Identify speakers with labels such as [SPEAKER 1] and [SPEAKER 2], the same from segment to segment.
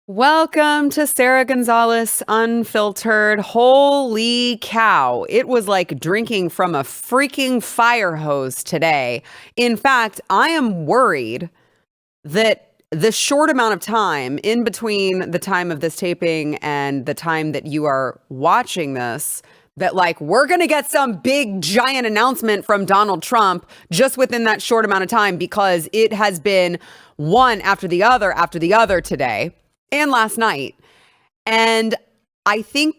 [SPEAKER 1] Welcome to Sara Gonzales Unfiltered. Holy cow. It was like drinking from a freaking fire hose today. In fact, I am worried that the short amount of time in between the time of this taping and the time that you are watching this, that like we're going to get some big giant announcement from Donald Trump just within that short amount of time, because it has been one after the other today and last night. And I think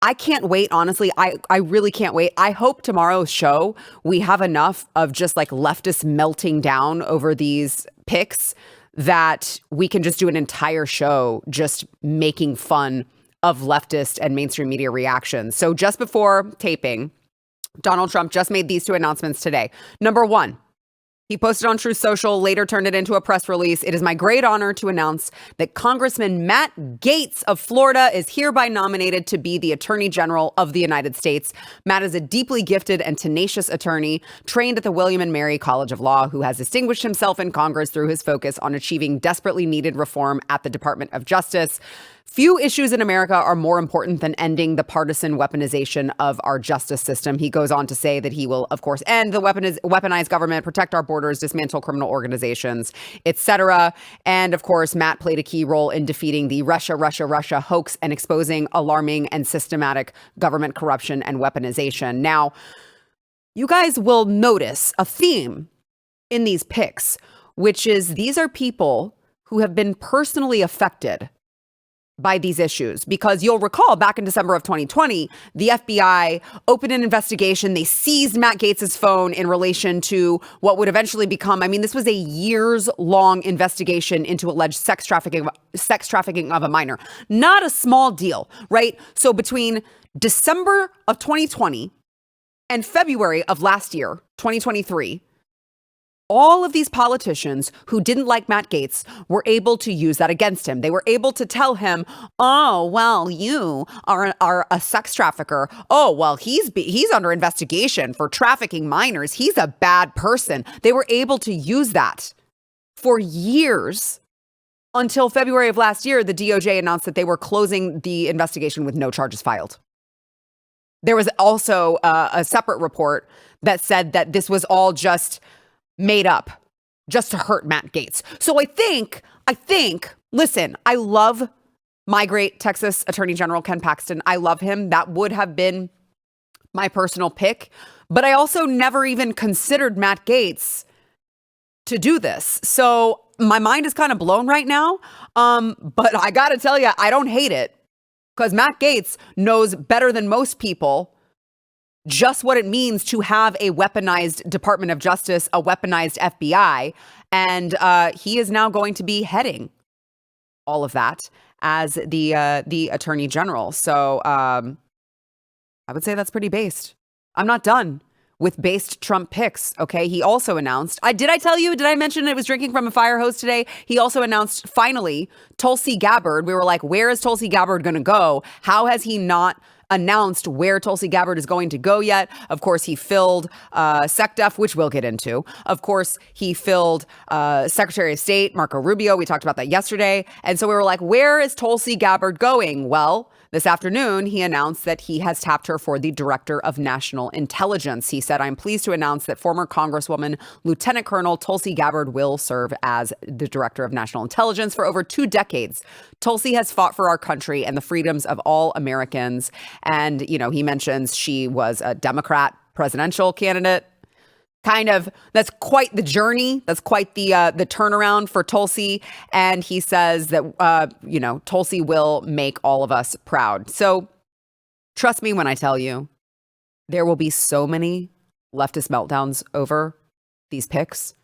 [SPEAKER 1] I can't wait. Honestly, I really can't wait. I hope tomorrow's show, we have enough of just like leftists melting down over these picks that we can just do an entire show just making fun of leftist and mainstream media reactions. So just before taping, Donald Trump just made these two announcements today. Number one, he posted on Truth Social, later turned it into a press release. It is my great honor to announce that Congressman Matt Gaetz of Florida is hereby nominated to be the Attorney General of the United States. Matt is a deeply gifted and tenacious attorney trained at the William and Mary College of Law, who has distinguished himself in Congress through his focus on achieving desperately needed reform at the Department of Justice. Few issues in America are more important than ending the partisan weaponization of our justice system. He goes on to say that he will, of course, end the weaponized government, protect our borders, dismantle criminal organizations, etc. And of course, Matt played a key role in defeating the Russia hoax and exposing alarming and systematic government corruption and weaponization. Now, you guys will notice a theme in these picks, which is these are people who have been personally affected by these issues, because you'll recall back in December of 2020, the FBI opened an investigation. They seized Matt Gaetz's phone in relation to what would eventually become, this was a years-long investigation into alleged sex trafficking of a minor. Not a small deal, right? So between December of 2020 and February of last year, 2023, all of these politicians who didn't like Matt Gaetz were able to use that against him. They were able to tell him, oh, well, you are a sex trafficker. Oh, well, he's under investigation for trafficking minors. He's a bad person. They were able to use that for years until February of last year. The DOJ announced that they were closing the investigation with no charges filed. There was also a separate report that said that this was all just made up just to hurt Matt Gaetz. So I think, listen, I love my great Texas Attorney General Ken Paxton. I love him. That would have been my personal pick. But I also never even considered Matt Gaetz to do this. So my mind is kind of blown right now. But I got to tell you, I don't hate it, because Matt Gaetz knows better than most people just what it means to have a weaponized Department of Justice, a weaponized FBI. And he is now going to be heading all of that as the Attorney General. So I would say that's pretty based. I'm not done with based Trump picks. Okay. He also announced, did I mention it was drinking from a fire hose today? He also announced finally Tulsi Gabbard. We were like, where is Tulsi Gabbard going to go? How has he not announced where Tulsi Gabbard is going to go yet? Of course, he filled SecDef, which we'll get into. Of course, he filled Secretary of State Marco Rubio. We talked about that yesterday. And so we were like, where is Tulsi Gabbard going? Well, this afternoon, he announced that he has tapped her for the Director of National Intelligence. He said, I'm pleased to announce that former Congresswoman Lieutenant Colonel Tulsi Gabbard will serve as the Director of National Intelligence for over 2 decades. Tulsi has fought for our country and the freedoms of all Americans. And, he mentions she was a Democrat presidential candidate. That's quite the journey. That's quite the turnaround for Tulsi. And he says that, Tulsi will make all of us proud. So trust me when I tell you, there will be so many leftist meltdowns over these picks.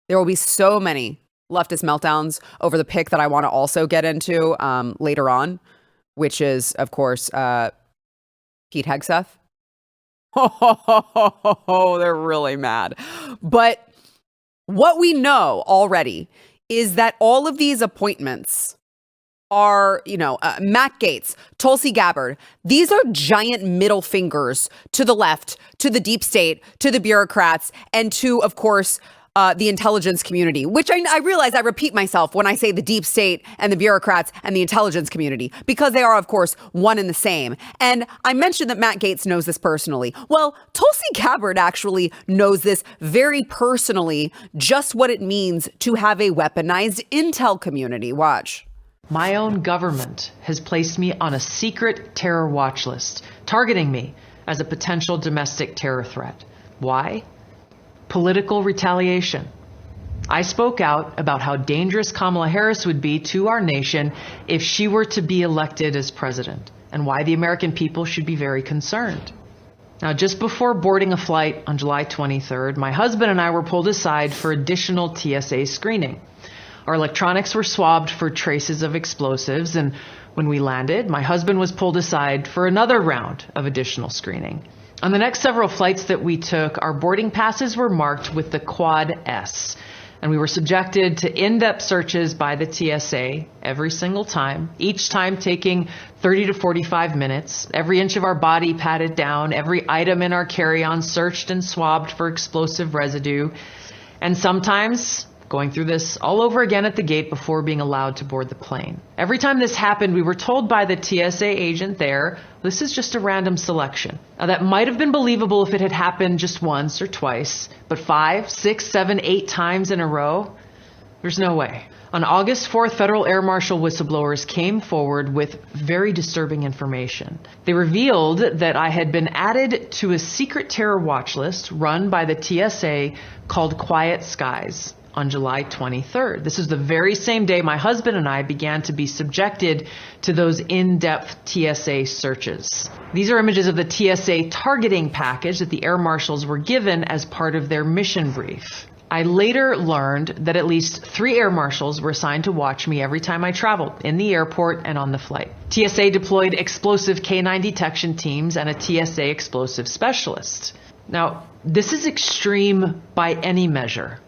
[SPEAKER 1] There will be so many leftist meltdowns over the pick that I want to also get into later on, which is, of course, Pete Hegseth. Oh, they're really mad. But what we know already is that all of these appointments are, Matt Gaetz, Tulsi Gabbard. These are giant middle fingers to the left, to the deep state, to the bureaucrats, and to, of course, the intelligence community, which I realize I repeat myself when I say the deep state and the bureaucrats and the intelligence community, because they are, of course, one and the same. And I mentioned that Matt Gaetz knows this personally. Well, Tulsi Gabbard actually knows this very personally, just what it means to have a weaponized intel community. Watch.
[SPEAKER 2] My own government has placed me on a secret terror watch list, targeting me as a potential domestic terror threat. Why? Political retaliation. I spoke out about how dangerous Kamala Harris would be to our nation if she were to be elected as president, and why the American people should be very concerned. Now, just before boarding a flight on July 23rd, my husband and I were pulled aside for additional TSA screening. Our electronics were swabbed for traces of explosives, and when we landed, my husband was pulled aside for another round of additional screening. On the next several flights that we took, our boarding passes were marked with the quad S, and we were subjected to in-depth searches by the TSA every single time, each time taking 30 to 45 minutes, every inch of our body patted down, every item in our carry-on searched and swabbed for explosive residue, and sometimes going through this all over again at the gate before being allowed to board the plane. Every time this happened, we were told by the TSA agent there, this is just a random selection. Now, that might have been believable if it had happened just once or twice, but 5, 6, 7, 8 times in a row, there's no way. On August 4th, federal air marshal whistleblowers came forward with very disturbing information. They revealed that I had been added to a secret terror watch list run by the TSA called Quiet Skies on July 23rd. This is the very same day my husband and I began to be subjected to those in-depth TSA searches. These are images of the TSA targeting package that the air marshals were given as part of their mission brief. I later learned that at least 3 air marshals were assigned to watch me every time I traveled in the airport and on the flight. TSA deployed explosive K-9 detection teams and a TSA explosive specialist. Now, this is extreme by any measure.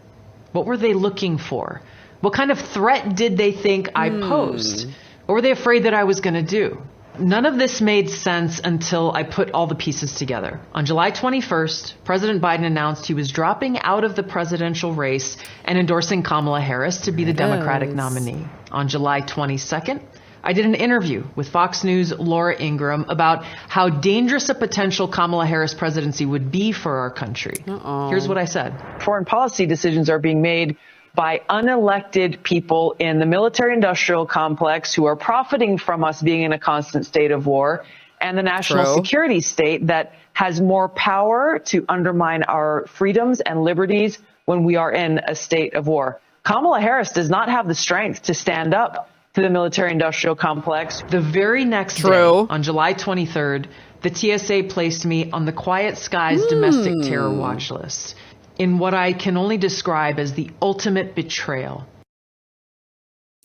[SPEAKER 2] What were they looking for? What kind of threat did they think I posed? What were they afraid that I was going to do? None of this made sense until I put all the pieces together. On July 21st, President Biden announced he was dropping out of the presidential race and endorsing Kamala Harris to be the Democratic nominee. On July 22nd, I did an interview with Fox News' Laura Ingraham about how dangerous a potential Kamala Harris presidency would be for our country. Here's what I said.
[SPEAKER 3] Foreign policy decisions are being made by unelected people in the military-industrial complex who are profiting from us being in a constant state of war, and the national security state that has more power to undermine our freedoms and liberties when we are in a state of war. Kamala Harris does not have the strength to stand up to the military-industrial complex.
[SPEAKER 2] The very next day, on July 23rd, the TSA placed me on the Quiet Skies domestic terror watch list in what I can only describe as the ultimate betrayal.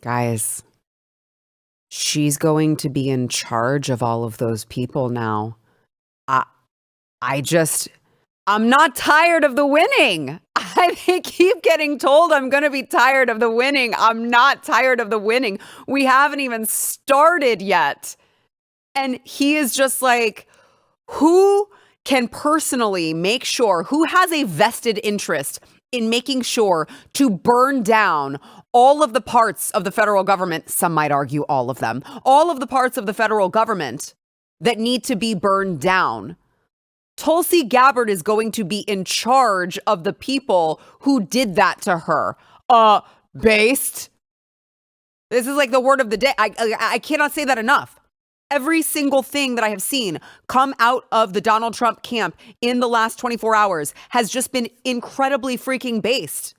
[SPEAKER 1] Guys, she's going to be in charge of all of those people now. I'm not tired of the winning. I keep getting told I'm going to be tired of the winning. I'm not tired of the winning. We haven't even started yet. And he is just like, who can personally make sure, who has a vested interest in making sure to burn down all of the parts of the federal government, some might argue all of them, all of the parts of the federal government that need to be burned down? Tulsi Gabbard is going to be in charge of the people who did that to her. Based. This is like the word of the day. I cannot say that enough. Every single thing that I have seen come out of the Donald Trump camp in the last 24 hours has just been incredibly freaking based.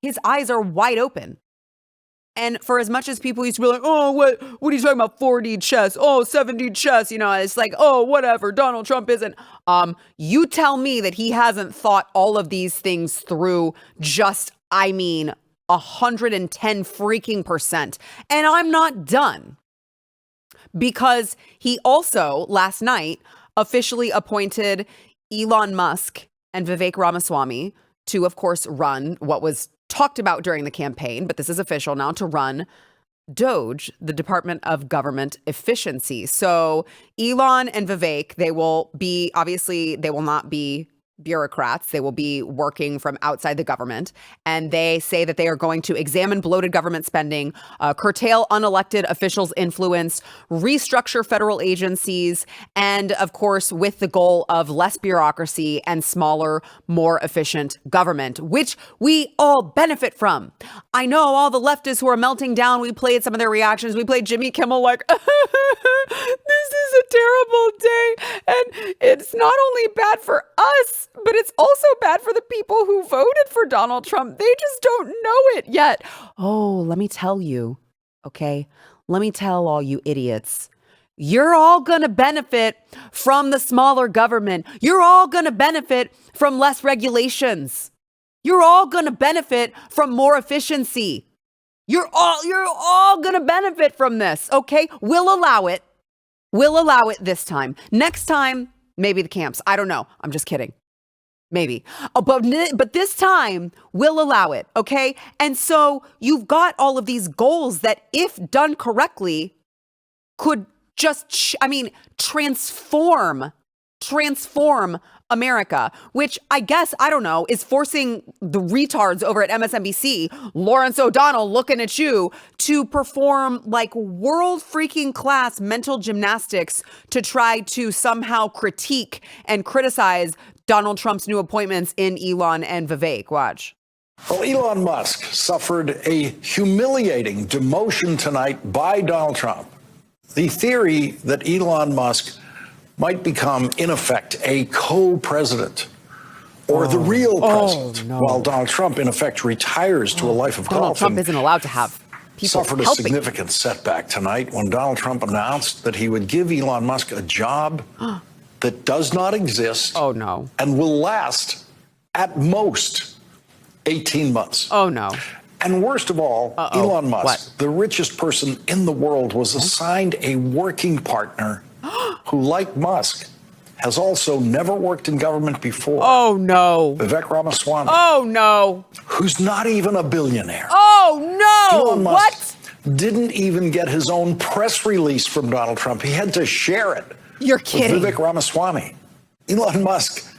[SPEAKER 1] His eyes are wide open. And for as much as people used to be like, oh, what are you talking about? 4D chess. Oh, 7D chess. You know, it's like, oh, whatever. Donald Trump isn't. You tell me that he hasn't thought all of these things through 110 freaking %. And I'm not done. Because he also last night officially appointed Elon Musk and Vivek Ramaswamy to, of course, run what was talked about during the campaign, but this is official now, to run DOGE, the Department of Government Efficiency. So Elon and Vivek, they will not be bureaucrats. They will be working from outside the government. And they say that they are going to examine bloated government spending, curtail unelected officials' influence, restructure federal agencies, and of course, with the goal of less bureaucracy and smaller, more efficient government, which we all benefit from. I know all the leftists who are melting down. We played some of their reactions. We played Jimmy Kimmel like, this is a terrible day. And it's not only bad for us, but it's also bad for the people who voted for Donald Trump. They just don't know it yet. Oh, let me tell you, okay? Let me tell all you idiots. You're all going to benefit from the smaller government. You're all going to benefit from less regulations. You're all going to benefit from more efficiency. You're all going to benefit from this, okay? We'll allow it. We'll allow it this time. Next time, maybe the camps. I don't know. I'm just kidding. Maybe. But this time, we'll allow it, okay? And so you've got all of these goals that, if done correctly, could just, transform America, which I guess, I don't know, is forcing the retards over at MSNBC, Lawrence O'Donnell looking at you, to perform like world freaking class mental gymnastics to try to somehow critique and criticize Donald Trump's new appointments in Elon and Vivek. Watch.
[SPEAKER 4] Well, Elon Musk suffered a humiliating demotion tonight by Donald Trump. The theory that Elon Musk might become, in effect, a co-president or the real president, while Donald Trump, in effect, retires to a life of golf.
[SPEAKER 1] Donald Trump isn't allowed to have people
[SPEAKER 4] suffered a significant setback tonight when Donald Trump announced that he would give Elon Musk a job that does not exist and will last at most 18 months.
[SPEAKER 1] Oh, no.
[SPEAKER 4] And worst of all, Elon Musk, the richest person in the world, was assigned a working partner who, like Musk, has also never worked in government before.
[SPEAKER 1] Oh, no.
[SPEAKER 4] Vivek Ramaswamy.
[SPEAKER 1] Oh, no.
[SPEAKER 4] Who's not even a billionaire.
[SPEAKER 1] Oh, no.
[SPEAKER 4] Elon Musk didn't even get his own press release from Donald Trump. He had to share it.
[SPEAKER 1] You're kidding.
[SPEAKER 4] With Vivek Ramaswamy. Elon Musk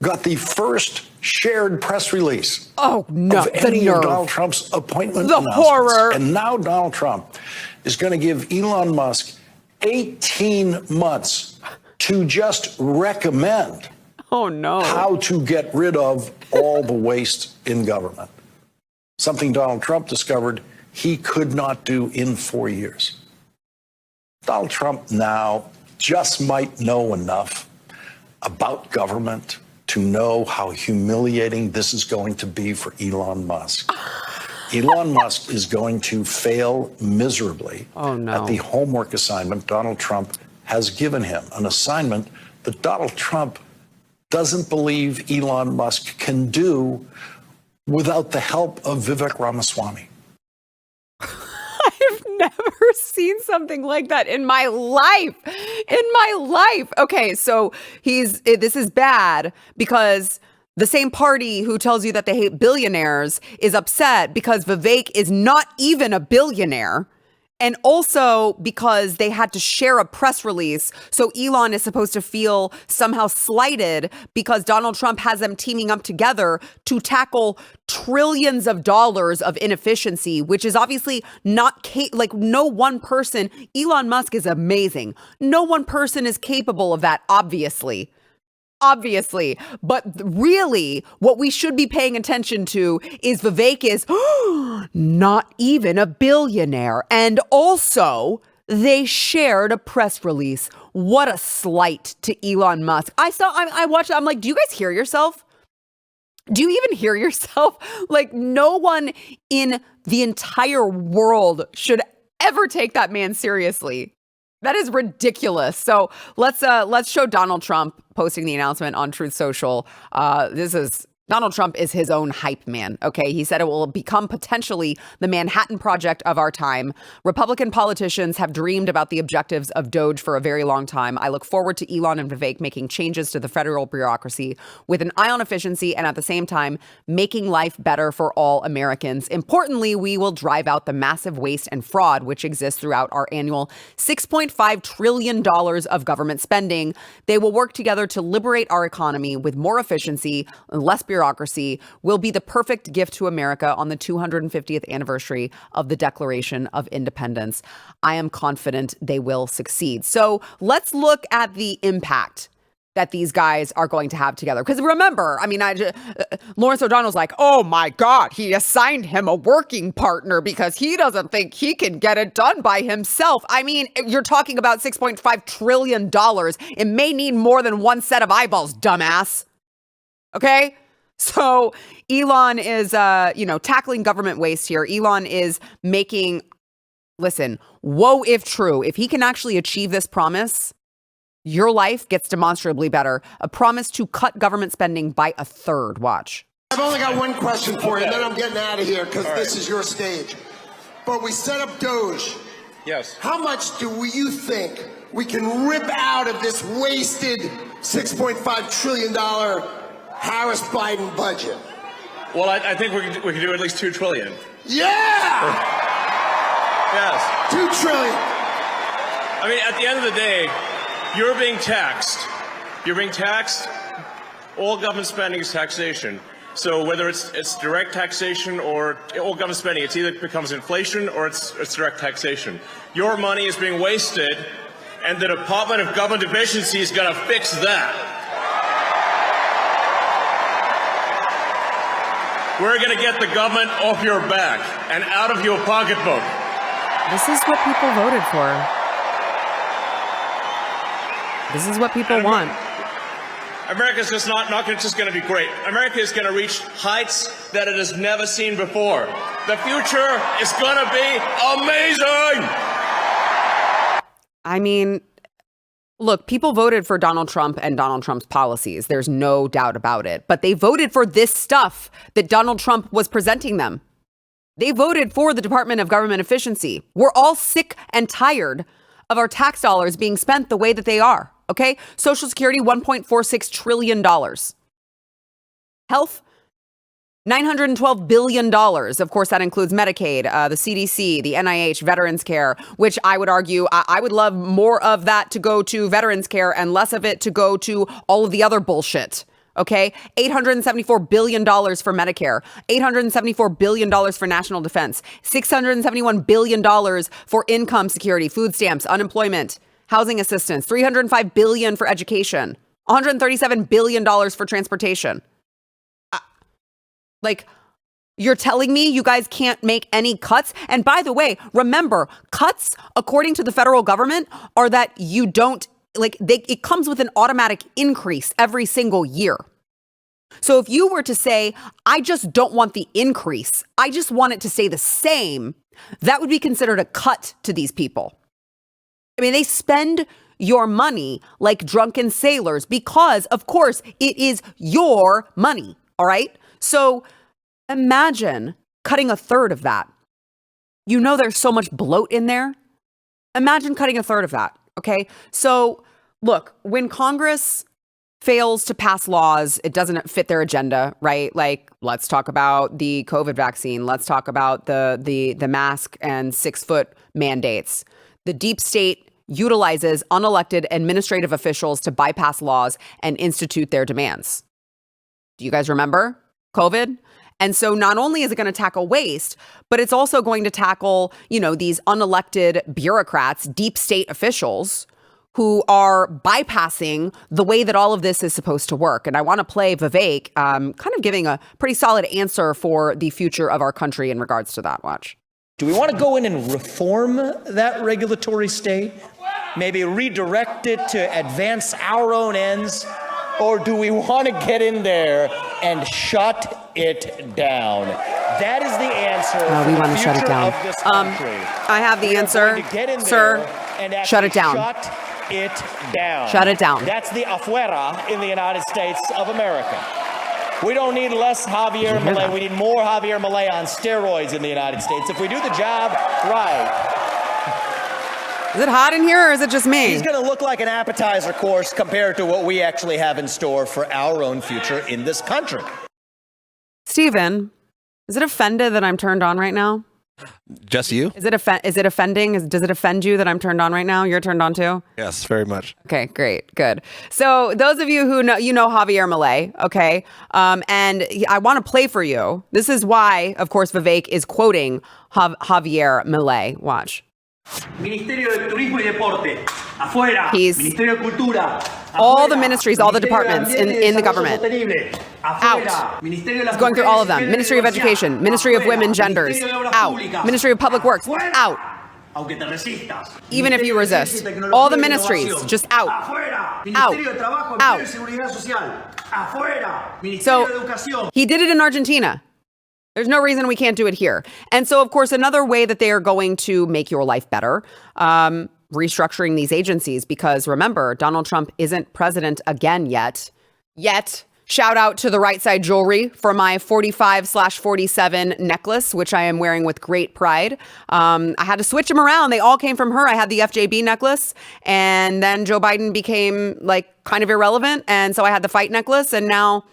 [SPEAKER 4] got the first shared press release of any of Donald Trump's appointment announcements.
[SPEAKER 1] Horror.
[SPEAKER 4] And now Donald Trump is going to give Elon Musk 18 months to just recommend how to get rid of all the waste in government. Something Donald Trump discovered he could not do in 4 years. Donald Trump now just might know enough about government to know how humiliating this is going to be for Elon Musk. Elon Musk is going to fail miserably at the homework assignment Donald Trump has given him, an assignment that Donald Trump doesn't believe Elon Musk can do without the help of Vivek Ramaswamy.
[SPEAKER 1] I've never seen something like that in my life. Okay, so this is bad because the same party who tells you that they hate billionaires is upset because Vivek is not even a billionaire. And also because they had to share a press release. So Elon is supposed to feel somehow slighted because Donald Trump has them teaming up together to tackle trillions of dollars of inefficiency, which is obviously not no one person. Elon Musk is amazing. No one person is capable of that, obviously. But really, what we should be paying attention to is Vivek is not even a billionaire. And also, they shared a press release. What a slight to Elon Musk. I watched it. I'm like, do you guys hear yourself? Do you even hear yourself? Like, no one in the entire world should ever take that man seriously. That is ridiculous. So let's show Donald Trump posting the announcement on Truth Social. This is Donald Trump is his own hype man, okay? He said it will become potentially the Manhattan Project of our time. Republican politicians have dreamed about the objectives of DOGE for a very long time. I look forward to Elon and Vivek making changes to the federal bureaucracy with an eye on efficiency and at the same time making life better for all Americans. Importantly, we will drive out the massive waste and fraud which exists throughout our annual $6.5 trillion of government spending. They will work together to liberate our economy with more efficiency and less bureaucracy will be the perfect gift to America on the 250th anniversary of the Declaration of Independence. I am confident they will succeed. So let's look at the impact that these guys are going to have together. Because remember, I mean, Lawrence O'Donnell's like, oh my God, he assigned him a working partner because he doesn't think he can get it done by himself. I mean, you're talking about $6.5 trillion. It may need more than one set of eyeballs, dumbass. Okay? So Elon is, tackling government waste here. Elon is making, listen, woe if true. If he can actually achieve this promise, your life gets demonstrably better. A promise to cut government spending by a third. Watch.
[SPEAKER 5] I've only got one question for you, and then I'm getting out of here because this is your stage. But we set up DOGE.
[SPEAKER 6] Yes.
[SPEAKER 5] How much do you think we can rip out of this wasted $6.5 trillion Harris-Biden budget?
[SPEAKER 6] Well, I think we could do at least $2 trillion.
[SPEAKER 5] Yeah!
[SPEAKER 6] Yes.
[SPEAKER 5] $2 trillion.
[SPEAKER 6] I mean, at the end of the day, you're being taxed. You're being taxed. All government spending is taxation. So whether it's direct taxation or all government spending, it's either becomes inflation or it's direct taxation. Your money is being wasted, and the Department of Government Efficiency is going to fix that. We're going to get the government off your back and out of your pocketbook.
[SPEAKER 1] This is what people voted for. This is what people want.
[SPEAKER 6] America's just not just going to be great. America is going to reach heights that it has never seen before. The future is going to be amazing.
[SPEAKER 1] I mean, look, people voted for Donald Trump and Donald Trump's policies. There's no doubt about it. But they voted for this stuff that Donald Trump was presenting them. They voted for the Department of Government Efficiency. We're all sick and tired of our tax dollars being spent the way that they are. Okay? Social Security, $1.46 trillion. Health, $912 billion. Of course, that includes Medicaid, the CDC, the NIH, Veterans Care, which I would argue I would love more of that to go to Veterans Care and less of it to go to all of the other bullshit. Okay, $874 billion for Medicare, $874 billion for national defense, $671 billion for income security, food stamps, unemployment, housing assistance, $305 billion for education, $137 billion for transportation. You're telling me you guys can't make any cuts? And by the way, remember, cuts, according to the federal government, are that you don't, it comes with an automatic increase every single year. So if you were to say, I just don't want the increase, I just want it to stay the same, that would be considered a cut to these people. I mean, they spend your money like drunken sailors because, of course, it is your money, all right? So imagine cutting a third of that. You know there's so much bloat in there. Imagine cutting a third of that, okay? So look, when Congress fails to pass laws, it doesn't fit their agenda, right? Like, let's talk about the COVID vaccine. Let's talk about the mask and 6-foot mandates. The deep state utilizes unelected administrative officials to bypass laws and institute their demands. Do you guys remember COVID? And so not only is it going to tackle waste, but it's also going to tackle, these unelected bureaucrats, deep state officials who are bypassing the way that all of this is supposed to work. And I want to play Vivek kind of giving a pretty solid answer for the future of our country in regards to that. Watch.
[SPEAKER 7] Do we want to go in and reform that regulatory state? Maybe redirect it to advance our own ends? Or do we want to get in there and shut it down? That is the answer.
[SPEAKER 1] We want to shut it down. I have the answer, sir. Shut it down.
[SPEAKER 7] Shut it down.
[SPEAKER 1] Shut it down.
[SPEAKER 7] That's the afuera in the United States of America. We don't need less Javier Milei. We need more Javier Milei on steroids in the United States. If we do the job right.
[SPEAKER 1] Is it hot in here or is it just me?
[SPEAKER 7] He's going to look like an appetizer course compared to what we actually have in store for our own future in this country.
[SPEAKER 1] Stephen, is it offended that I'm turned on right now?
[SPEAKER 8] Just you?
[SPEAKER 1] Is it offending? Does it offend you that I'm turned on right now? You're turned on too?
[SPEAKER 8] Yes, very much.
[SPEAKER 1] Okay, great, good. So those of you who know, Javier Milei, okay? And I want to play for you. This is why, of course, Vivek is quoting Javier Milei. Watch.
[SPEAKER 9] Ministerio de Turismo y Deporte, afuera. Ministerio de Cultura, afuera.
[SPEAKER 1] All the ministries, all the departments in the government. Out. He's going through all of them. Ministry of Education, Ministry of Women, Genders, out. Ministry of Public Works, out. Even if you resist. All the ministries, just out. Out. So he did it in Argentina. There's no reason we can't do it here. And so, of course, another way that they are going to make your life better, restructuring these agencies, because remember, Donald Trump isn't president again yet. Shout out to the Right Side Jewelry for my 45/47 necklace, which I am wearing with great pride. I had to switch them around. They all came from her. I had the FJB necklace, and then Joe Biden became like kind of irrelevant. And so I had the fight necklace, and now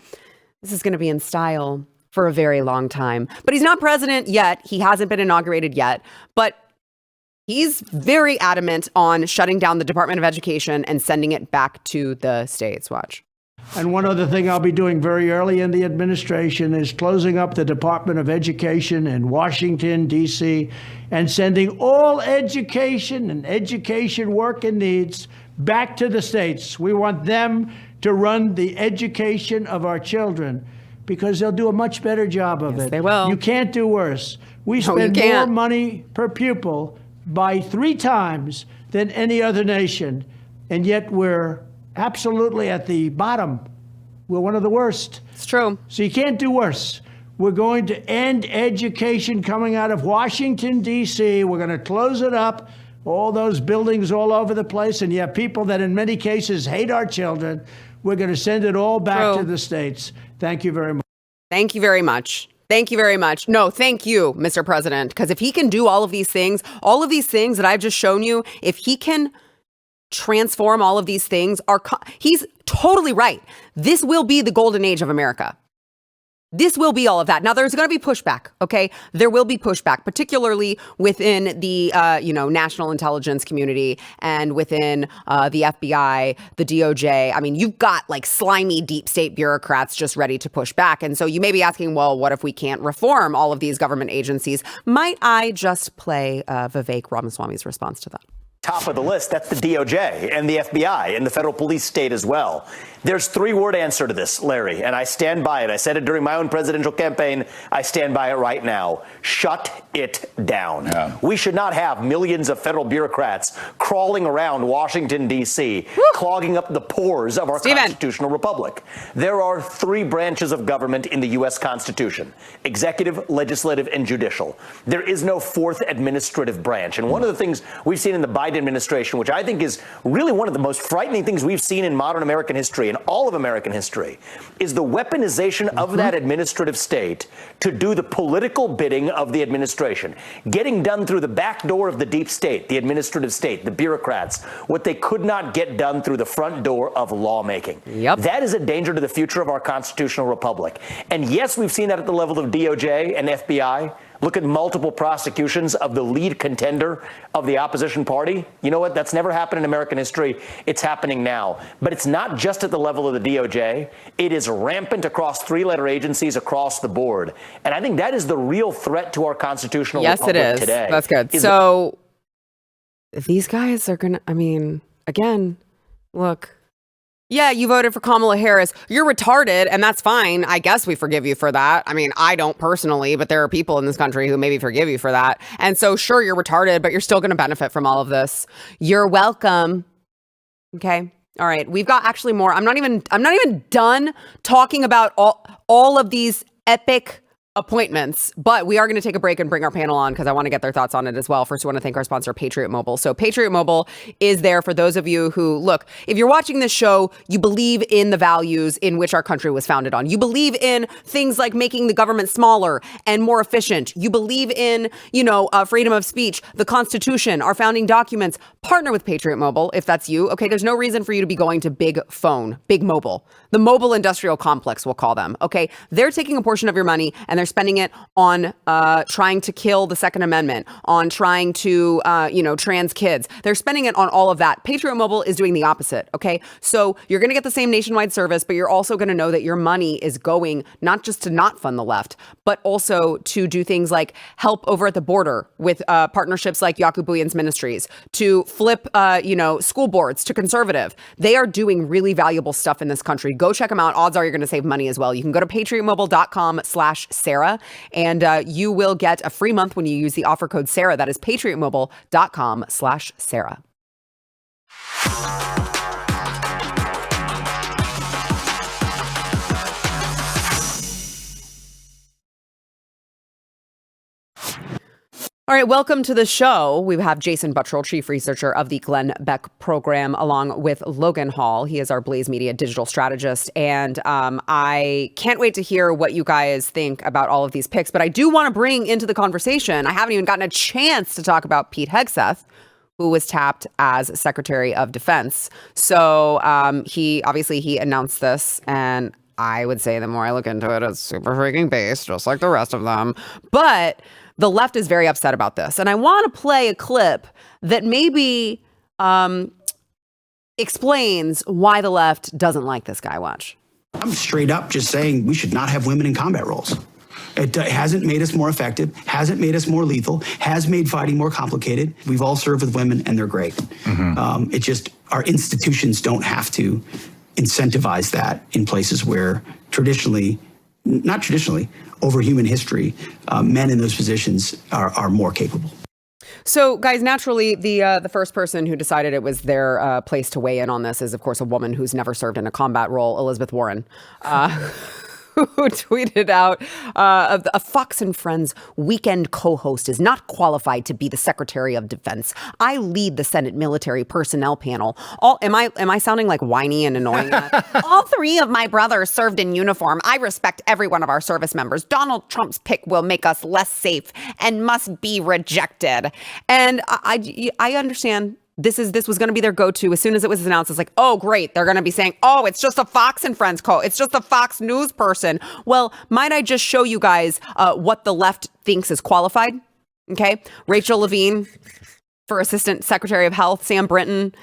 [SPEAKER 1] this is going to be in style for a very long time. But he's not president yet. He hasn't been inaugurated yet. But he's very adamant on shutting down the Department of Education and sending it back to the states. Watch.
[SPEAKER 10] And one other thing I'll be doing very early in the administration is closing up the Department of Education in Washington, D.C., and sending all education and education work and needs back to the states. We want them to run the education of our children, because they'll do a much better job of it.
[SPEAKER 1] They will.
[SPEAKER 10] You can't do worse. We spend more money per pupil by 3 times than any other nation, and yet we're absolutely at the bottom. We're one of the worst.
[SPEAKER 1] It's true.
[SPEAKER 10] So you can't do worse. We're going to end education coming out of Washington, D.C. We're going to close it up, all those buildings all over the place, and you have people that in many cases hate our children. We're going to send it all back to the states. Thank you very much.
[SPEAKER 1] Thank you very much. Thank you very much. No, thank you, Mr. President, because if he can do all of these things that I've just shown you, if he can transform all of these things, he's totally right. This will be the golden age of America. This will be all of that. Now, there's going to be pushback, okay? There will be pushback, particularly within the, national intelligence community and within the FBI, the DOJ. I mean, you've got like slimy deep state bureaucrats just ready to push back. And so you may be asking, well, what if we can't reform all of these government agencies? Might I just play Vivek Ramaswamy's response to that?
[SPEAKER 11] Top of the list, that's the DOJ and the FBI and the federal police state as well. There's 3-word answer to this, Larry, and I stand by it. I said it during my own presidential campaign. I stand by it right now. Shut it down. Yeah. We should not have millions of federal bureaucrats crawling around Washington, D.C., clogging up the pores of our constitutional republic. There are 3 branches of government in the U.S. Constitution: executive, legislative, and judicial. There is no 4th administrative branch. And one of the things we've seen in the Biden administration, which I think is really one of the most frightening things we've seen in modern American history, in all of American history, is the weaponization of that administrative state to do the political bidding of the administration, getting done through the back door of the deep state, the administrative state, the bureaucrats, what they could not get done through the front door of lawmaking. Yep. That is a danger to the future of our constitutional republic. And yes, we've seen that at the level of DOJ and FBI. Look at multiple prosecutions of the lead contender of the opposition party. You know what? That's never happened in American history. It's happening now. But it's not just at the level of the DOJ. It is rampant across 3-letter agencies across the board. And I think that is the real threat to our constitutional republic today.
[SPEAKER 1] That's good. So these guys are going to, again, look. Yeah, you voted for Kamala Harris. You're retarded, and that's fine. I guess we forgive you for that. I don't personally, but there are people in this country who maybe forgive you for that. And so, sure, you're retarded, but you're still going to benefit from all of this. You're welcome. Okay. All right. We've got actually more. I'm not even done talking about all of these epic appointments, but we are going to take a break and bring our panel on because I want to get their thoughts on it as well. First, I want to thank our sponsor, Patriot Mobile. So Patriot Mobile is there for those of you who, look, if you're watching this show, you believe in the values in which our country was founded on. You believe in things like making the government smaller and more efficient. You believe in, freedom of speech, the Constitution, our founding documents. Partner with Patriot Mobile if that's you. Okay, there's no reason for you to be going to Big Mobile. The mobile industrial complex, we'll call them. Okay, they're taking a portion of your money and they're spending it on trying to kill the Second Amendment, on trying to, trans kids. They're spending it on all of that. Patriot Mobile is doing the opposite. Okay, so you're going to get the same nationwide service, but you're also going to know that your money is going not just to not fund the left, but also to do things like help over at the border with partnerships like Yaku Buyan's Ministries, to flip, school boards to conservative. They are doing really valuable stuff in this country. Go check them out. Odds are you're going to save money as well. You can go to patriotmobile.com/Sarah, and you will get a free month when you use the offer code Sarah. That is patriotmobile.com/Sarah. All right, welcome to the show. We have Jason Buttrill, chief researcher of the Glenn Beck program, along with Logan Hall. He is our Blaze Media digital strategist. And I can't wait to hear what you guys think about all of these picks. But I do want to bring into the conversation, I haven't even gotten a chance to talk about Pete Hegseth, who was tapped as Secretary of Defense. So he announced this, and I would say the more I look into it, it's super freaking based, just like the rest of them. But the left is very upset about this. And I want to play a clip that maybe explains why the left doesn't like this guy. Watch.
[SPEAKER 12] I'm straight up just saying we should not have women in combat roles. It hasn't made us more effective, hasn't made us more lethal, has made fighting more complicated. We've all served with women and they're great. It just, our institutions don't have to incentivize that in places where not traditionally, over human history, men in those positions are more capable.
[SPEAKER 1] So, guys, naturally, the first person who decided it was their place to weigh in on this is, of course, a woman who's never served in a combat role, Elizabeth Warren. Who tweeted out, a Fox and Friends weekend co-host is not qualified to be the Secretary of Defense. I lead the Senate military personnel panel. Am I sounding like whiny and annoying? All three of my brothers served in uniform. I respect every one of our service members. Donald Trump's pick will make us less safe and must be rejected. And I understand. This was going to be their go-to. As soon as it was announced, it's like, oh, great. They're going to be saying, oh, it's just a Fox and Friends it's just a Fox News person. Well, might I just show you guys what the left thinks is qualified? Okay. Rachel Levine for Assistant Secretary of Health, Sam Brinton,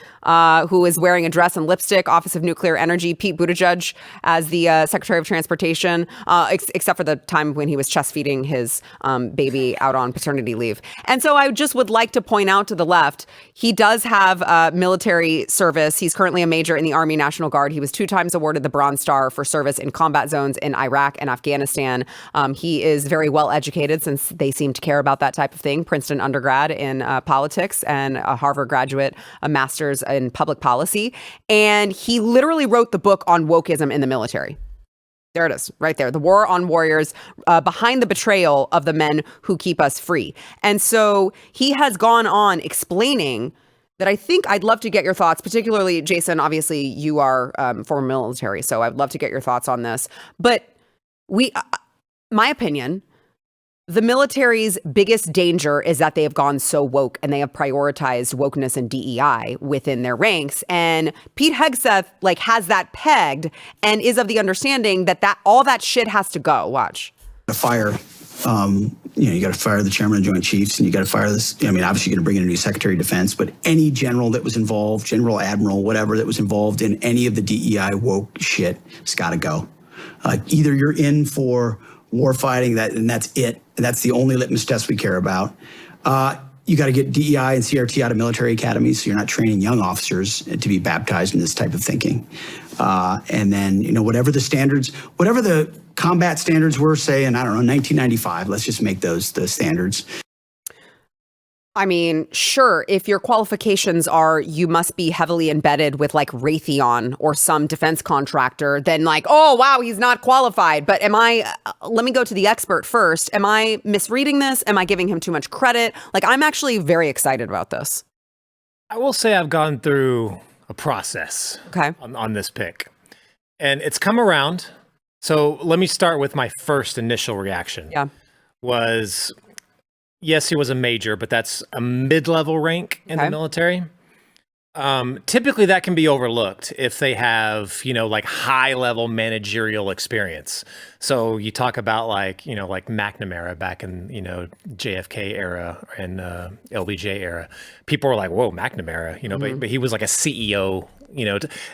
[SPEAKER 1] who is wearing a dress and lipstick, Office of Nuclear Energy, Pete Buttigieg as the Secretary of Transportation, except for the time when he was chest feeding his baby out on paternity leave. And so I just would like to point out to the left, he does have military service. He's currently a major in the Army National Guard. He was 2 times awarded the Bronze Star for service in combat zones in Iraq and Afghanistan. He is very well educated since they seem to care about that type of thing. Princeton undergrad in politics and a Harvard graduate, a master's in public policy. And he literally wrote the book on wokeism in the military. There it is, right there. The War on Warriors, behind the betrayal of the men who keep us free. And so he has gone on explaining that I think I'd love to get your thoughts, particularly, Jason, obviously you are former military, so I'd love to get your thoughts on this. But my opinion, the military's biggest danger is that they have gone so woke and they have prioritized wokeness and DEI within their ranks. And Pete Hegseth has that pegged and is of the understanding that all that shit has to go. Watch.
[SPEAKER 12] You got to fire the chairman of Joint Chiefs, and you got to fire this. I mean, obviously, you're going to bring in a new Secretary of Defense, but any general that was involved, general, admiral, whatever that was involved in any of the DEI woke shit, it's got to go. Either you're in for war fighting, and that's it. And that's the only litmus test we care about. You got to get DEI and CRT out of military academies, so you're not training young officers to be baptized in this type of thinking. And then, whatever the combat standards were, say, in, 1995, let's just make those the standards.
[SPEAKER 1] I mean, sure, if your qualifications are you must be heavily embedded with like Raytheon or some defense contractor, then like, oh, wow, he's not qualified. But let me go to the expert first. Am I misreading this? Am I giving him too much credit? Like, I'm actually very excited about this.
[SPEAKER 13] I will say I've gone through a process on this pick, and it's come around. So let me start with my first initial reaction. Was, yes, he was a major, but that's a mid-level rank in the military. Typically that can be overlooked if they have, like high-level managerial experience. So you talk about like McNamara back in, JFK era and LBJ era. People were like, whoa, McNamara, but he was like a CEO,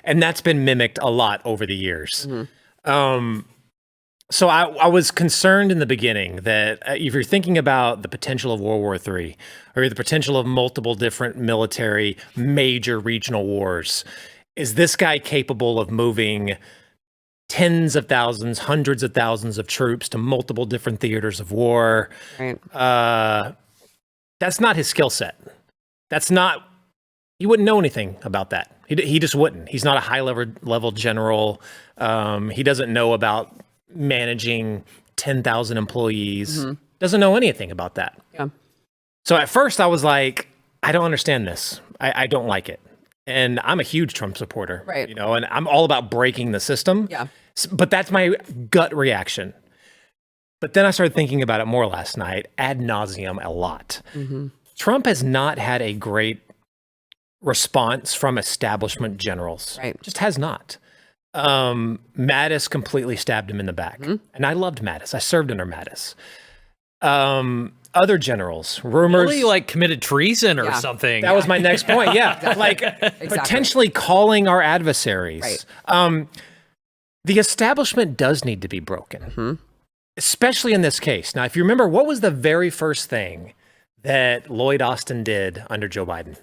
[SPEAKER 13] and that's been mimicked a lot over the years. So I was concerned in the beginning that if you're thinking about the potential of World War III or the potential of multiple different military major regional wars, is this guy capable of moving tens of thousands, hundreds of thousands of troops to multiple different theaters of war?
[SPEAKER 1] Right.
[SPEAKER 13] That's not his skill set. He wouldn't know anything about that. He just wouldn't. He's not a high level general. He doesn't know about managing 10,000 employees, doesn't know anything about that. So at first I was like, I don't understand this. I don't like it. And I'm a huge Trump supporter, and I'm all about breaking the system. But that's my gut reaction. But then I started thinking about it more last night, ad nauseum a lot. Trump has not had a great response from establishment generals. Just has not. Mattis completely stabbed him in the back. And I loved Mattis. I served under Mattis. Other generals, rumors.
[SPEAKER 14] Really, like committed treason or something.
[SPEAKER 13] That was my next point. Yeah. Like potentially calling our adversaries. The establishment does need to be broken, especially in this case. Now, if you remember, what was the very first thing that Lloyd Austin did under Joe Biden?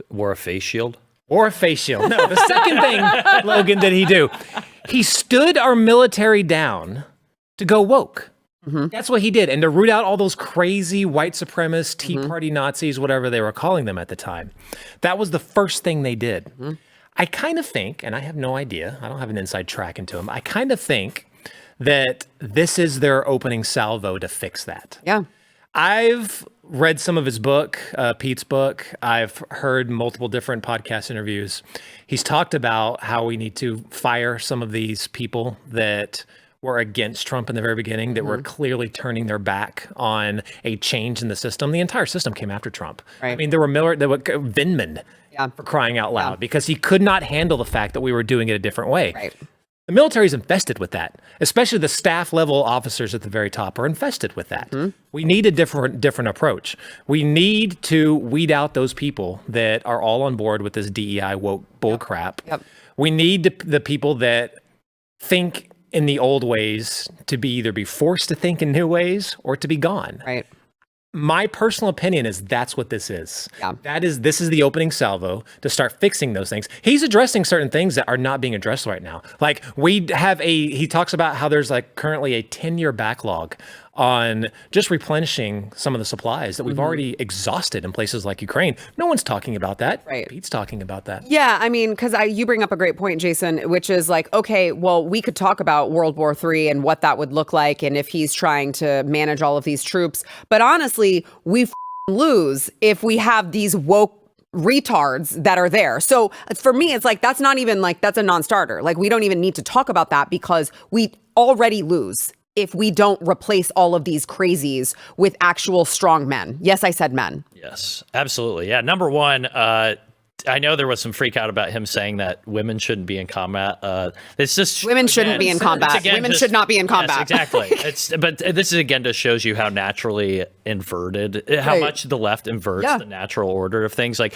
[SPEAKER 14] Wore a face shield.
[SPEAKER 13] Or a face shield. No, the second thing, Logan, did he do? He stood our military down to go woke. That's what he did. And to root out all those crazy white supremacists, Tea Party Nazis, whatever they were calling them at the time. That was the first thing they did. I kind of think, and I have no idea, I don't have an inside track into them, I kind of think that this is their opening salvo to fix that. I've read some of his book, Pete's book. I've heard multiple different podcast interviews. He's talked about how we need to fire some of these people that were against Trump in the very beginning, that were clearly turning their back on a change in the system. The entire system came after Trump. I mean, there were Vindman, for crying out loud, because he could not handle the fact that we were doing it a different way. The military is infested with that, especially the staff level officers at the very top are infested with that. We need a different approach. We need to weed out those people that are all on board with this DEI woke bullcrap. We need the people that think in the old ways to either be forced to think in new ways or to be gone. My personal opinion is that's what this is. This is the opening salvo to start fixing those things. He's addressing certain things that are not being addressed right now. Like he talks about how there's like currently a 10-year backlog on just replenishing some of the supplies that we've already exhausted in places like Ukraine. No one's talking about that. Pete's talking about that.
[SPEAKER 1] Yeah, I mean, because you bring up a great point, Jason, which is like, okay, well, we could talk about World War III and what that would look like and if he's trying to manage all of these troops. But honestly, we lose if we have these woke retards that are there. So for me, it's like, that's not even like, that's a non-starter. Like, we don't even need to talk about that because we already lose if we don't replace all of these crazies with actual strong men. Yes, I said men.
[SPEAKER 14] Yes, absolutely. Yeah. Number one, I know there was some freak out about him saying that women shouldn't be in combat. It's just
[SPEAKER 1] women shouldn't be in combat. Women should not be in combat.
[SPEAKER 14] Yes, exactly. But this is again just shows you how naturally inverted, how much the left inverts the natural order of things. Like,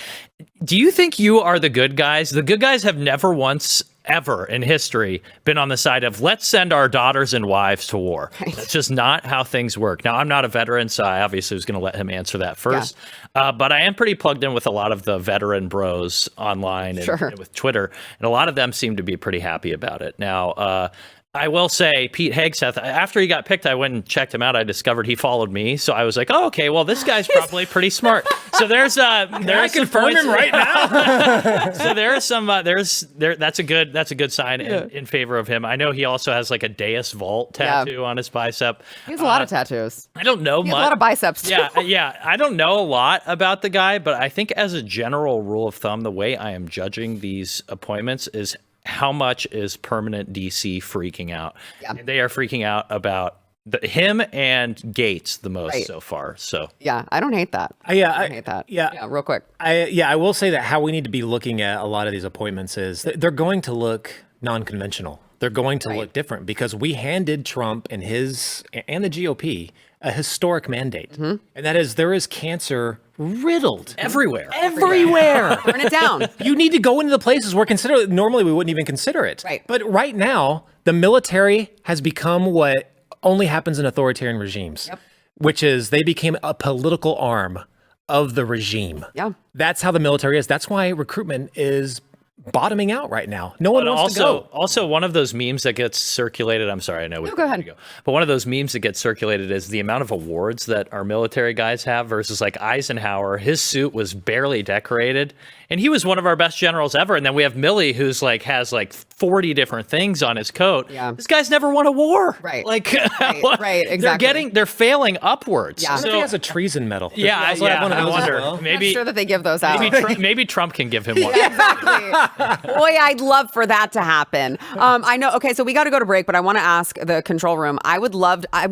[SPEAKER 14] do you think you are the good guys? The good guys have never once ever in history been on the side of let's send our daughters and wives to war. That's just not how things work. Now, I'm not a veteran, so I obviously was going to let him answer that first. But I am pretty plugged in with a lot of the veteran bros online and with Twitter, and a lot of them seem to be pretty happy about it. Now, I will say, Pete Hegseth, after he got picked, I went and checked him out. I discovered he followed me. So I was like, oh, okay, well, this guy's probably pretty smart. So there's I
[SPEAKER 13] confirm him right now.
[SPEAKER 14] So there are some, that's a good sign in favor of him. I know he also has like a Deus Vault tattoo on his bicep.
[SPEAKER 1] He has a lot of tattoos.
[SPEAKER 14] I don't know much.
[SPEAKER 1] A lot of biceps, too.
[SPEAKER 14] Yeah. I don't know a lot about the guy, but I think as a general rule of thumb, the way I am judging these appointments is how much is permanent DC freaking out. Yeah. And they are freaking out about him and Gaetz the most so far. So
[SPEAKER 1] yeah, I don't hate that. I don't hate that. Yeah, real quick.
[SPEAKER 13] I will say that how we need to be looking at a lot of these appointments is they're going to look non-conventional. They're going to look different because we handed Trump and the GOP a historic mandate. And that is, there is cancer riddled
[SPEAKER 14] everywhere.
[SPEAKER 1] Burn it down.
[SPEAKER 13] You need to go into the places where normally we wouldn't even consider it.
[SPEAKER 1] Right.
[SPEAKER 13] But right now, the military has become what only happens in authoritarian regimes, which is they became a political arm of the regime.
[SPEAKER 1] Yeah.
[SPEAKER 13] That's how the military is. That's why recruitment is bottoming out right now. No one wants to go.
[SPEAKER 14] Also, one of those memes that gets circulated, I'm sorry, I know we
[SPEAKER 1] go ahead.
[SPEAKER 14] But one of those memes that gets circulated is the amount of awards that our military guys have versus like Eisenhower. His suit was barely decorated, and he was one of our best generals ever. And then we have Milley, who's like has like 40 different things on his coat.
[SPEAKER 1] Yeah.
[SPEAKER 14] This guy's never won a war.
[SPEAKER 1] Right.
[SPEAKER 14] Like
[SPEAKER 1] right, exactly.
[SPEAKER 14] They're failing upwards.
[SPEAKER 1] Yeah.
[SPEAKER 13] So he has a treason medal.
[SPEAKER 14] I wonder.
[SPEAKER 1] I'm sure that they give those out.
[SPEAKER 14] Maybe Trump can give him one.
[SPEAKER 1] Yeah, exactly. Boy, I'd love for that to happen. I know. Okay, so we got to go to break, but I want to ask the control room. I would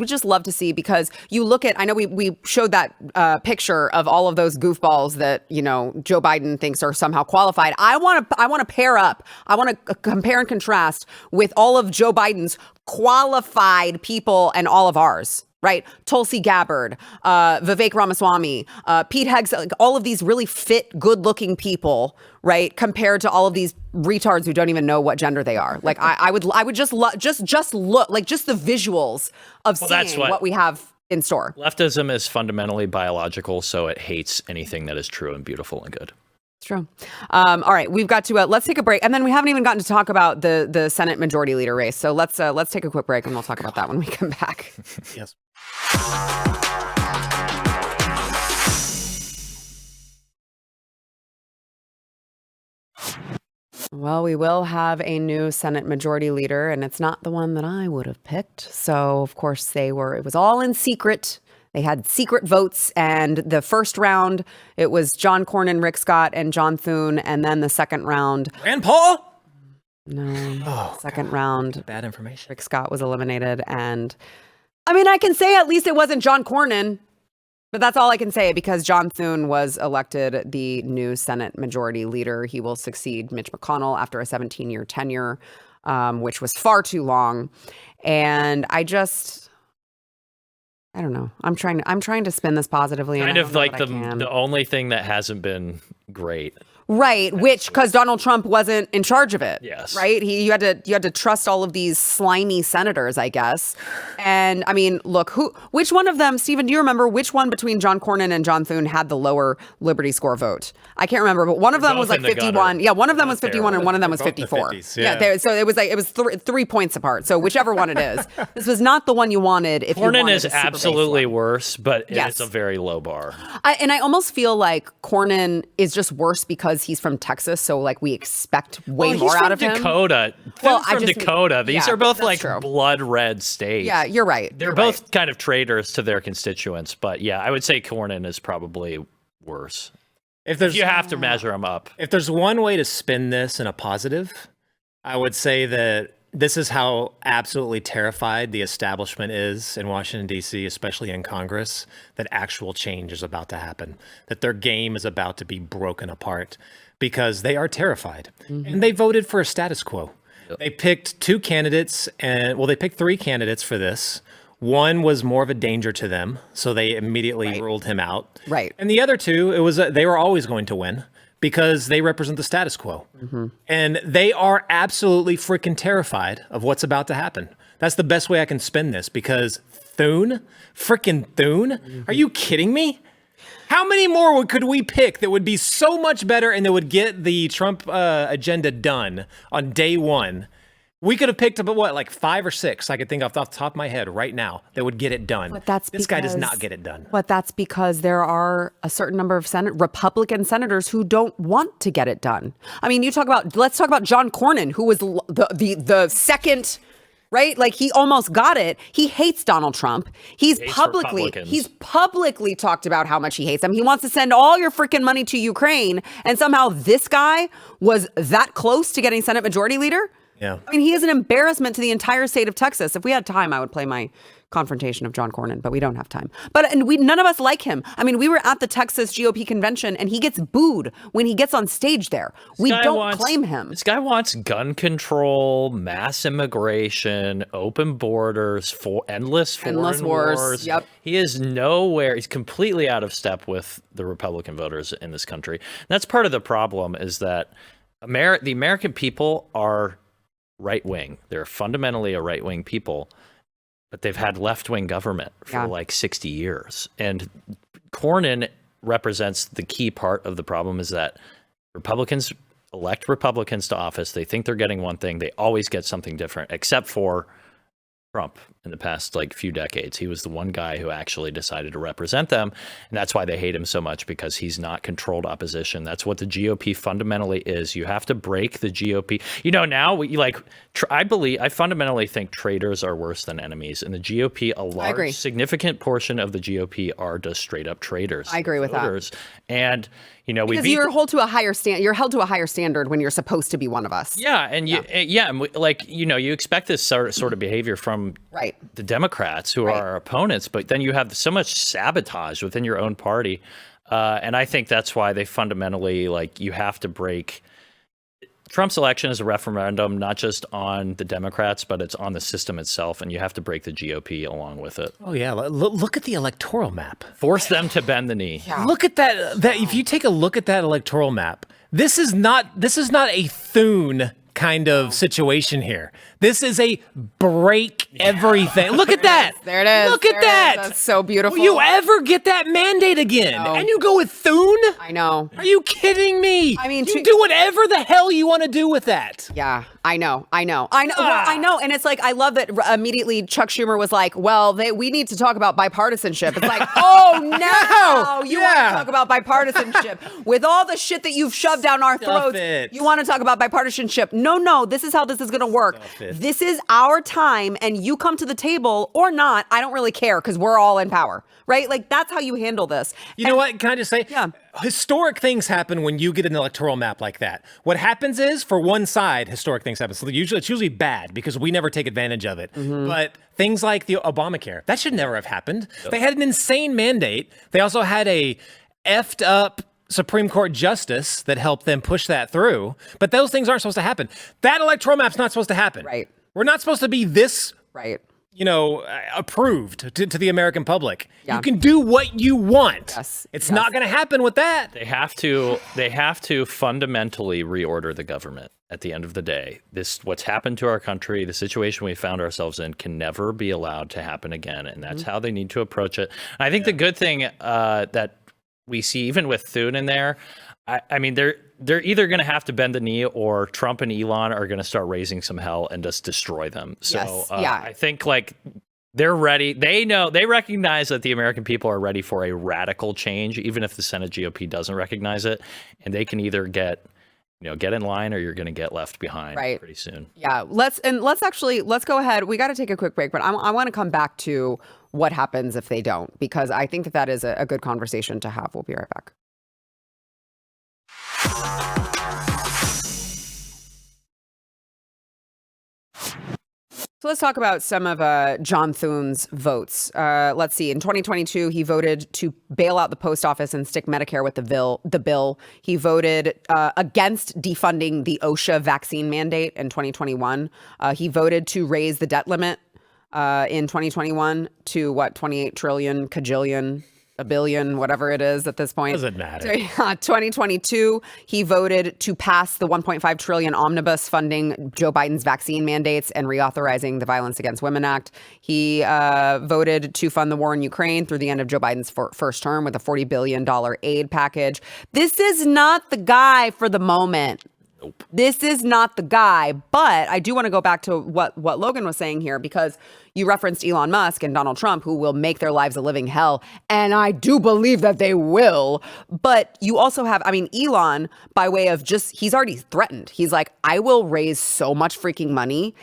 [SPEAKER 1] just love to see, because you look at, I know we showed that picture of all of those goofballs that, Joe Biden thinks are somehow qualified. I want to pair up. I want to compare and contrast with all of Joe Biden's qualified people and all of ours. Right? Tulsi Gabbard, Vivek Ramaswamy, Pete Hegseth, like all of these really fit, good-looking people, right? Compared to all of these retards who don't even know what gender they are. Like I would just look, like just the visuals of seeing what we have in store.
[SPEAKER 14] Leftism is fundamentally biological, so it hates anything that is true and beautiful and good.
[SPEAKER 1] It's true. All right, we've got to let's take a break, and then we haven't even gotten to talk about the Senate Majority Leader race. So let's take a quick break, and we'll talk about that when we come back.
[SPEAKER 13] Yes.
[SPEAKER 1] Well, we will have a new Senate Majority Leader, and it's not the one that I would have picked. So, of course, it was all in secret. They had secret votes, and the first round, it was John Cornyn, Rick Scott, and John Thune, and then the second round...
[SPEAKER 13] Rand Paul?
[SPEAKER 1] No. Second round...
[SPEAKER 13] Bad information.
[SPEAKER 1] Rick Scott was eliminated, and... I mean, I can say at least it wasn't John Cornyn, but that's all I can say, because John Thune was elected the new Senate Majority Leader. He will succeed Mitch McConnell after a 17-year tenure, which was far too long. And I don't know. I'm trying to spin this positively.
[SPEAKER 14] Kind of like the only thing that hasn't been great.
[SPEAKER 1] Right, because Donald Trump wasn't in charge of it.
[SPEAKER 14] Yes.
[SPEAKER 1] Right? You had to trust all of these slimy senators, I guess. And I mean, look, which one of them, Stephen, do you remember which one between John Cornyn and John Thune had the lower Liberty Score vote? I can't remember, but one of them was like 51. Yeah, one of them was 51 and one of them was 54. So it was 3 points apart. So whichever one it is. This was not the one you wanted if
[SPEAKER 14] Cornyn
[SPEAKER 1] you wanted
[SPEAKER 14] is absolutely worse, but it's a very low bar.
[SPEAKER 1] I almost feel like Cornyn is just worse because he's from Texas, so like we expect way more out of him.
[SPEAKER 14] Dakota. Dakota. These are both like blood red states.
[SPEAKER 1] Yeah, you're right.
[SPEAKER 14] They're both kind of traitors to their constituents, but yeah, I would say Cornyn is probably worse. If you have to measure them up.
[SPEAKER 13] If there's one way to spin this in a positive, I would say that this is how absolutely terrified the establishment is in Washington, D.C., especially in Congress, that actual change is about to happen, that their game is about to be broken apart, because they are terrified. Mm-hmm. And they voted for a status quo. Yep. They picked two candidates, they picked three candidates for this. One was more of a danger to them, so they immediately ruled him out.
[SPEAKER 1] Right.
[SPEAKER 13] And the other two, they were always going to win, because they represent the status quo. Mm-hmm. And they are absolutely freaking terrified of what's about to happen. That's the best way I can spin this, because Thune? Are you kidding me? How many more could we pick that would be so much better and that would get the Trump agenda done on day one? We could have picked up, like 5 or 6, I could think off the top of my head right now, that would get it done.
[SPEAKER 1] But this
[SPEAKER 13] guy does not get it done.
[SPEAKER 1] But that's because there are a certain number of Republican senators who don't want to get it done. I mean, let's talk about John Cornyn, who was the second, right? Like, he almost got it. He hates Donald Trump. He's publicly talked about how much he hates him. He wants to send all your freaking money to Ukraine. And somehow this guy was that close to getting Senate Majority Leader.
[SPEAKER 13] Yeah.
[SPEAKER 1] I mean, he is an embarrassment to the entire state of Texas. If we had time, I would play my confrontation of John Cornyn, but we don't have time. None of us like him. I mean, we were at the Texas GOP convention and he gets booed when he gets on stage there. We don't claim him.
[SPEAKER 14] This guy wants gun control, mass immigration, open borders, endless foreign wars.
[SPEAKER 1] Yep.
[SPEAKER 14] He is nowhere. He's completely out of step with the Republican voters in this country. And that's part of the problem, is that the American people are right-wing. They're fundamentally a right-wing people, but they've had left-wing government for like 60 years. And Cornyn represents the key part of the problem, is that Republicans elect Republicans to office. They think they're getting one thing. They always get something different, except for Trump in the past few decades. He was the one guy who actually decided to represent them, and that's why they hate him so much, because he's not controlled opposition. That's what the GOP fundamentally is. You have to break the GOP. Now I fundamentally think traitors are worse than enemies, and the GOP, a large significant portion of the GOP are just straight up traitors.
[SPEAKER 1] I agree with that.
[SPEAKER 14] And
[SPEAKER 1] because you're held to a higher standard when you're supposed to be one of us.
[SPEAKER 14] Yeah, and you expect this sort of behavior from the Democrats, who are our opponents, but then you have so much sabotage within your own party, and I think that's why they fundamentally you have to break. Trump's election is a referendum not just on the Democrats, but it's on the system itself, and you have to break the GOP along with it.
[SPEAKER 13] Oh yeah, look at the electoral map.
[SPEAKER 14] Force them to bend the knee.
[SPEAKER 13] Yeah. Look at that. If you take a look at that electoral map, this is not a Thune kind of situation here. This is a break everything. Look at that.
[SPEAKER 1] There it is.
[SPEAKER 13] Look at that.
[SPEAKER 1] That's so beautiful.
[SPEAKER 13] Will you ever get that mandate again?
[SPEAKER 1] No.
[SPEAKER 13] And you go with Thune?
[SPEAKER 1] I know.
[SPEAKER 13] Are you kidding me?
[SPEAKER 1] I mean,
[SPEAKER 13] you do whatever the hell you want to do with that.
[SPEAKER 1] Yeah, I know. Well, I know. And it's like, I love that immediately Chuck Schumer was like, well, we need to talk about bipartisanship. It's like, oh, no, you want to talk about bipartisanship with all the shit that you've shoved down our throats. You want to talk about bipartisanship. No, this is how this is going to work. This is our time, and you come to the table or not. I don't really care, because we're all in power, right? Like, that's how you handle this.
[SPEAKER 13] You know what? Can I just say?
[SPEAKER 1] Yeah.
[SPEAKER 13] Historic things happen when you get an electoral map like that. What happens is, for one side, historic things happen. So it's usually bad, because we never take advantage of it. Mm-hmm. But things like the Obamacare, that should never have happened. Yep. They had an insane mandate. They also had a effed up Supreme Court justice that helped them push that through. But those things aren't supposed to happen. That electoral map's not supposed to happen.
[SPEAKER 1] Right.
[SPEAKER 13] We're not supposed to be this approved to the American public. Yeah. You can do what you want.
[SPEAKER 1] Yes.
[SPEAKER 13] It's not going to happen with that.
[SPEAKER 14] They have to fundamentally reorder the government at the end of the day. What's happened to our country, the situation we found ourselves in, can never be allowed to happen again. And that's how they need to approach it. And I think the good thing that we see, even with Thune in there, I mean, they're either going to have to bend the knee, or Trump and Elon are going to start raising some hell and just destroy them. So I think they're ready. They recognize that the American people are ready for a radical change, even if the Senate GOP doesn't recognize it. And they can either get in line, or you're going to get left behind pretty soon.
[SPEAKER 1] Yeah. Let's go ahead. We got to take a quick break, but I want to come back to what happens if they don't, because I think that is a good conversation to have. We'll be right back. So let's talk about some of John Thune's votes. Let's see. In 2022, he voted to bail out the post office and stick Medicare with the bill. He voted against defunding the OSHA vaccine mandate in 2021. He voted to raise the debt limit in 2021 to 28 trillion, kajillion, a billion, whatever it is at this point.
[SPEAKER 13] Doesn't matter.
[SPEAKER 1] 2022, he voted to pass the 1.5 trillion omnibus funding Joe Biden's vaccine mandates and reauthorizing the Violence Against Women Act. He voted to fund the war in Ukraine through the end of Joe Biden's first term with a $40 billion aid package. This is not the guy for the moment. This is not the guy. But I do want to go back to what Logan was saying here, because you referenced Elon Musk and Donald Trump, who will make their lives a living hell. And I do believe that they will. But you also have, Elon, by way of he's already threatened. He's like, I will raise so much freaking money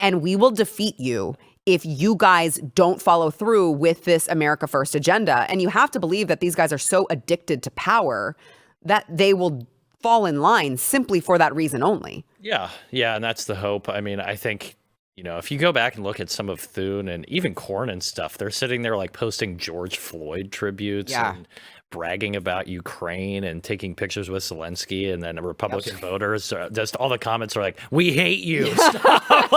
[SPEAKER 1] and we will defeat you if you guys don't follow through with this America First agenda. And you have to believe that these guys are so addicted to power that they will fall in line simply for that reason only.
[SPEAKER 14] Yeah, and that's the hope. I think, if you go back and look at some of Thune and even Cornyn's stuff, they're sitting there like posting George Floyd tributes and bragging about Ukraine and taking pictures with Zelensky, and then Republican voters, just all the comments are like, we hate you. Stop.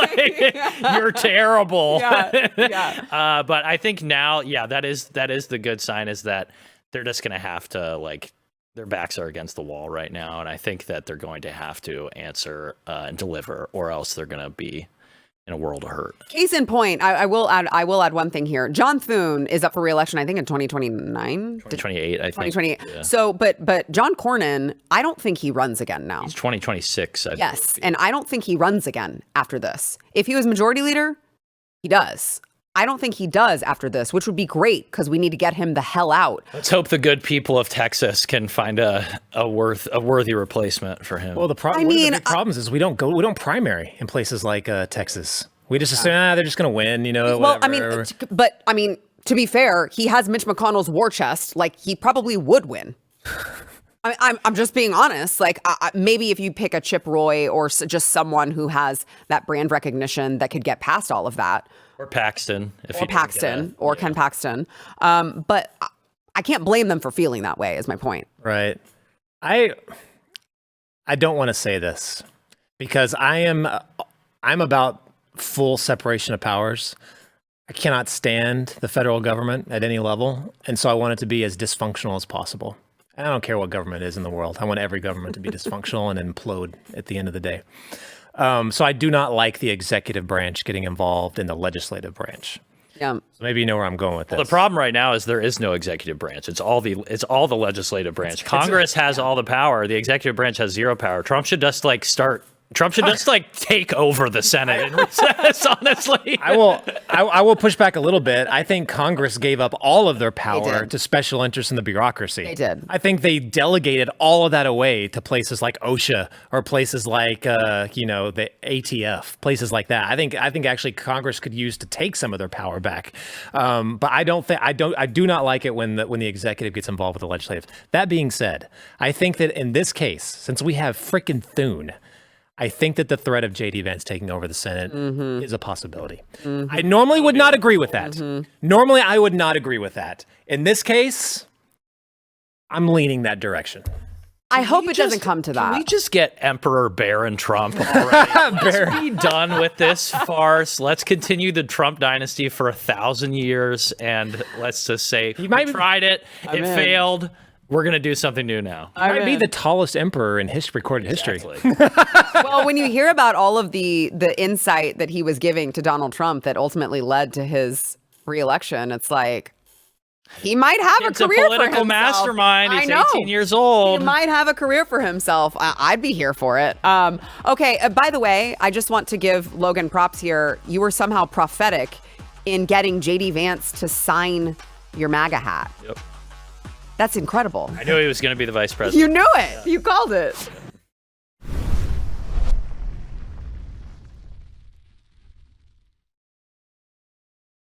[SPEAKER 14] You're terrible. But I think now, that is the good sign, is that they're just going to have to, their backs are against the wall right now, and I think that they're going to have to answer and deliver, or else they're going to be in a world of hurt.
[SPEAKER 1] Case in point, I will add one thing here. John Thune is up for re-election, I think, in 2029?
[SPEAKER 14] 2028, I think.
[SPEAKER 1] 2028. Yeah. So, but John Cornyn, I don't think he runs again now.
[SPEAKER 14] He's 2026, I
[SPEAKER 1] Yes, and I don't think he runs again after this. If he was majority leader, he does. I don't think he does after this, which would be great, because we need to get him the hell out.
[SPEAKER 14] Let's hope the good people of Texas can find a worthy replacement for him.
[SPEAKER 13] Well, the big problems is we don't primary in places like Texas. We just assume they're just going to win,
[SPEAKER 1] Well,
[SPEAKER 13] whatever.
[SPEAKER 1] but to be fair, he has Mitch McConnell's war chest. He probably would win. I'm just being honest. Maybe if you pick a Chip Roy or just someone who has that brand recognition that could get past all of that.
[SPEAKER 14] Or Paxton.
[SPEAKER 1] Ken Paxton. But I can't blame them for feeling that way, is my point.
[SPEAKER 13] Right. I don't want to say this because I'm about full separation of powers. I cannot stand the federal government at any level. And so I want it to be as dysfunctional as possible. I don't care what government is in the world. I want every government to be dysfunctional and implode at the end of the day. So I do not like the executive branch getting involved in the legislative branch.
[SPEAKER 1] Yeah.
[SPEAKER 13] So maybe you know where I'm going with this.
[SPEAKER 14] Well, the problem right now is there is no executive branch. It's all the legislative branch. Congress has all the power. The executive branch has zero power. Trump should just take over the Senate in recess, honestly.
[SPEAKER 13] I will push back a little bit. I think Congress gave up all of their power to special interests in the bureaucracy.
[SPEAKER 1] They did.
[SPEAKER 13] I think they delegated all of that away to places like OSHA or places like the ATF, places like that. I think actually Congress could use to take some of their power back. But I do not like it when the executive gets involved with the legislative. That being said, I think that in this case, since we have frickin' Thune, I think that the threat of J.D. Vance taking over the Senate is a possibility. I normally would not agree with that. Normally, I would not agree with that. In this case, I'm leaning that direction.
[SPEAKER 1] I hope it doesn't come to that.
[SPEAKER 14] Can we just get Emperor Baron Trump already? Let's be done with this farce. Let's continue the Trump dynasty for 1,000 years, and let's just say we tried it. It failed. We're going to do something new now.
[SPEAKER 13] He might be the tallest emperor in recorded history.
[SPEAKER 1] Well, when you hear about all of the insight that he was giving to Donald Trump that ultimately led to his reelection, it's like he might have a career for himself.
[SPEAKER 14] It's a political mastermind. He's 18 years old.
[SPEAKER 1] He might have a career for himself. I'd be here for it. Okay, by the way, I just want to give Logan props here. You were somehow prophetic in getting J.D. Vance to sign your MAGA hat.
[SPEAKER 14] Yep.
[SPEAKER 1] That's incredible.
[SPEAKER 14] I knew he was going to be the vice president.
[SPEAKER 1] You knew it. You called it.